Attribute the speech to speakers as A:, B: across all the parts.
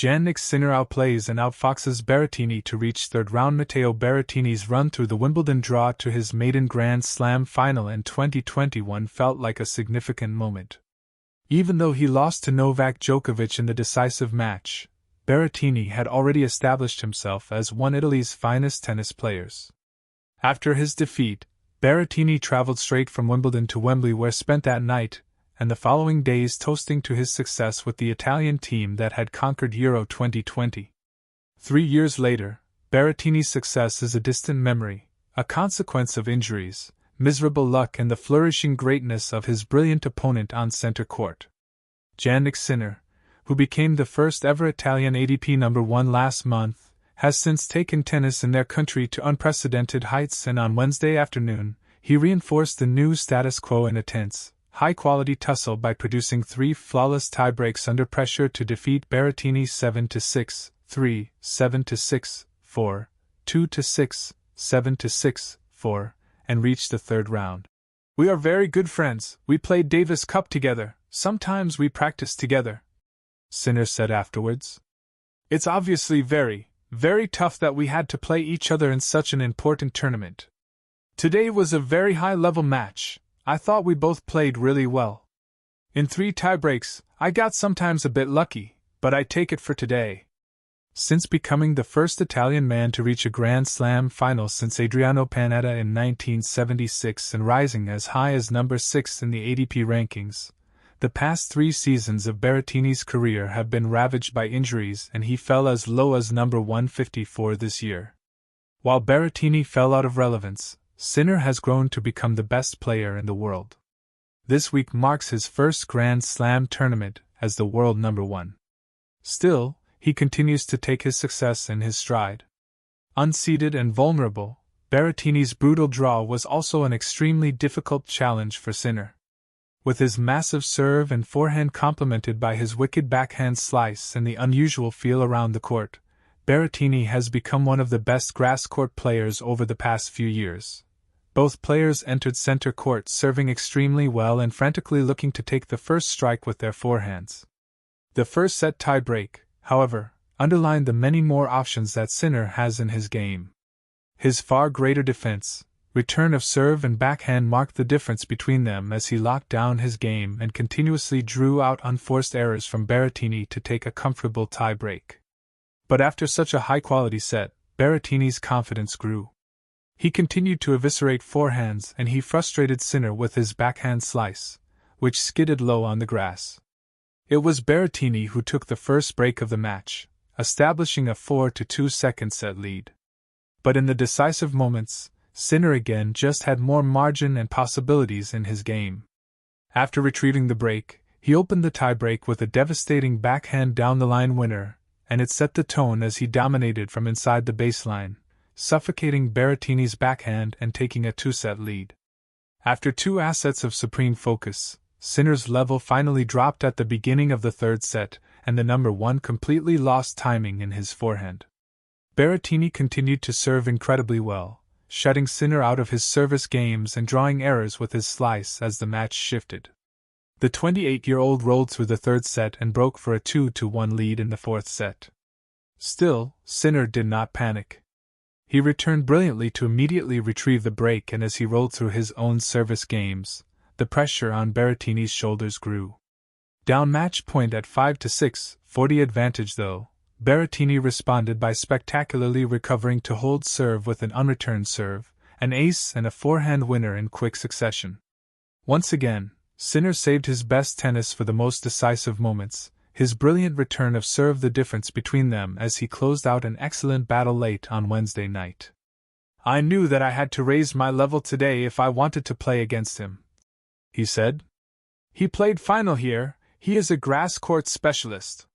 A: Jannik Sinner outplays and outfoxes Berrettini to reach third round. Matteo Berrettini's run through the Wimbledon draw to his maiden Grand Slam final in 2021 felt like a significant moment. Even though he lost to Novak Djokovic in the decisive match, Berrettini had already established himself as one of Italy's finest tennis players. After his defeat, Berrettini traveled straight from Wimbledon to Wembley, where spent that night and the following days toasting to his success with the Italian team that had conquered Euro 2020. 3 years later, Berrettini's success is a distant memory, a consequence of injuries, miserable luck, and the flourishing greatness of his brilliant opponent on center court. Jannik Sinner, who became the first ever Italian ATP #1 last month, has since taken tennis in their country to unprecedented heights, and on Wednesday afternoon, he reinforced the new status quo in a tense, high-quality tussle by producing 3 flawless tiebreaks under pressure to defeat Berrettini 7-6, 3, 7-6, 4, 2-6, 7-6, 4, and reach the third round. "We are very good friends, we played Davis Cup together, sometimes we practice together," Sinner said afterwards. "It's obviously very tough that we had to play each other in such an important tournament. Today was a very high-level match. I thought we both played really well. In 3 tiebreaks, I got sometimes a bit lucky, but I take it for today." Since becoming the first Italian man to reach a Grand Slam final since Adriano Pannetta in 1976 and rising as high as number 6 in the ATP rankings, the past 3 seasons of Berrettini's career have been ravaged by injuries, and he fell as low as number 154 this year. While Berrettini fell out of relevance, Sinner has grown to become the best player in the world. This week marks his first Grand Slam tournament as the world #1. Still, he continues to take his success in his stride. Unseeded and vulnerable, Berrettini's brutal draw was also an extremely difficult challenge for Sinner. With his massive serve and forehand complemented by his wicked backhand slice and the unusual feel around the court, Berrettini has become one of the best grass court players over the past few years. Both players entered center court serving extremely well and frantically looking to take the first strike with their forehands. The first set tie-break, however, underlined the many more options that Sinner has in his game. His far greater defense, return of serve and backhand marked the difference between them as he locked down his game and continuously drew out unforced errors from Berrettini to take a comfortable tie-break. But after such a high-quality set, Berrettini's confidence grew. He continued to eviscerate forehands, and he frustrated Sinner with his backhand slice, which skidded low on the grass. It was Berrettini who took the first break of the match, establishing a 4-2 second set lead. But in the decisive moments, Sinner again just had more margin and possibilities in his game. After retrieving the break, he opened the tiebreak with a devastating backhand down-the-line winner, and it set the tone as he dominated from inside the baseline, suffocating Berrettini's backhand and taking a 2-set lead. After 2 assets of supreme focus, Sinner's level finally dropped at the beginning of the third set, and the #1 completely lost timing in his forehand. Berrettini continued to serve incredibly well, shutting Sinner out of his service games and drawing errors with his slice as the match shifted. The 28-year-old rolled through the third set and broke for a 2-1 lead in the fourth set. Still, Sinner did not panic. He returned brilliantly to immediately retrieve the break, and as he rolled through his own service games, the pressure on Berrettini's shoulders grew. Down match point at 5-6, 40 advantage though, Berrettini responded by spectacularly recovering to hold serve with an unreturned serve, an ace and a forehand winner in quick succession. Once again, Sinner saved his best tennis for the most decisive moments, his brilliant return of serve the difference between them as he closed out an excellent battle late on Wednesday night. "I knew that I had to raise my level today if I wanted to play against him," he said. "He played final here, he is a grass court specialist.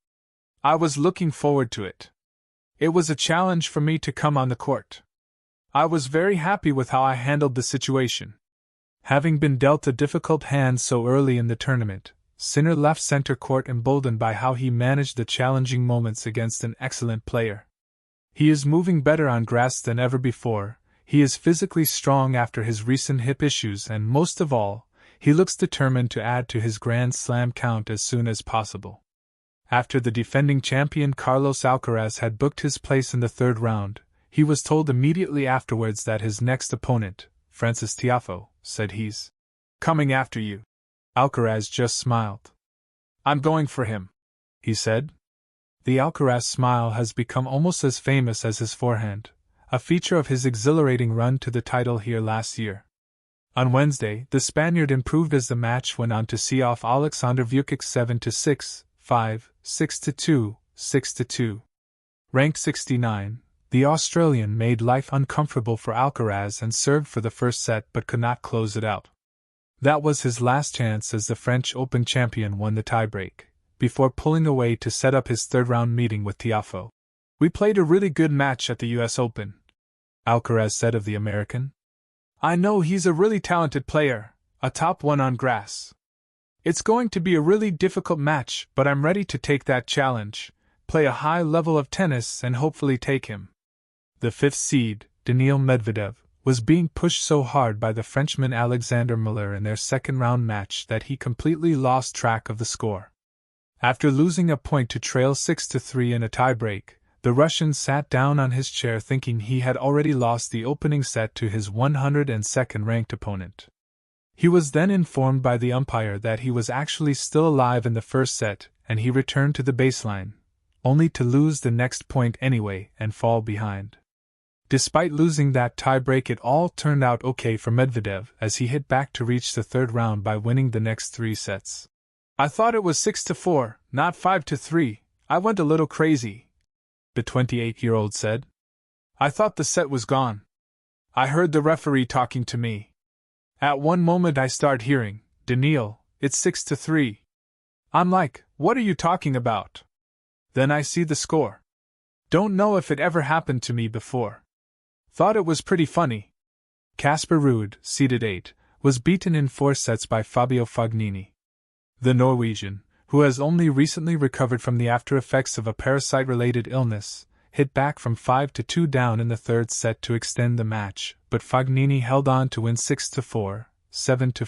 A: I was looking forward to it. It was a challenge for me to come on the court. I was very happy with how I handled the situation." Having been dealt a difficult hand so early in the tournament, Sinner left center court emboldened by how he managed the challenging moments against an excellent player. He is moving better on grass than ever before, he is physically strong after his recent hip issues, and most of all, he looks determined to add to his Grand Slam count as soon as possible. After the defending champion Carlos Alcaraz had booked his place in the third round, he was told immediately afterwards that his next opponent, Frances Tiafoe, said he's coming after you. Alcaraz just smiled. I'm going for him, he said. The Alcaraz smile has become almost as famous as his forehand, a feature of his exhilarating run to the title here last year. On Wednesday, the Spaniard improved as the match went on to see off Alexander Vukic 7-6, 5, 6-2, 6-2. Ranked 69, the Australian made life uncomfortable for Alcaraz and served for the first set but could not close it out. That was his last chance as the French Open champion won the tiebreak, before pulling away to set up his third-round meeting with Tiafoe. We played a really good match at the US Open, Alcaraz said of the American. I know he's a really talented player, a top one on grass. It's going to be a really difficult match, but I'm ready to take that challenge, play a high level of tennis and hopefully take him. The fifth seed, Daniil Medvedev, was being pushed so hard by the Frenchman Alexander Muller in their second-round match that he completely lost track of the score. After losing a point to trail 6-3 in a tiebreak, the Russian sat down on his chair thinking he had already lost the opening set to his 102nd-ranked opponent. He was then informed by the umpire that he was actually still alive in the first set, and he returned to the baseline, only to lose the next point anyway and fall behind. Despite losing that tiebreak, it all turned out okay for Medvedev as he hit back to reach the third round by winning the next 3 sets. I thought it was 6-4, not 5-3, I went a little crazy, the 28-year-old said. I thought the set was gone. I heard the referee talking to me. At one moment I start hearing, Daniil, it's 6-3. I'm like, what are you talking about? Then I see the score. Don't know if it ever happened to me before. Thought it was pretty funny. Casper Ruud, seeded 8, was beaten in 4 sets by Fabio Fognini. The Norwegian, who has only recently recovered from the after-effects of a parasite-related illness, hit back from 5-2 down in the third set to extend the match, but Fognini held on to win 6-4, 7-5.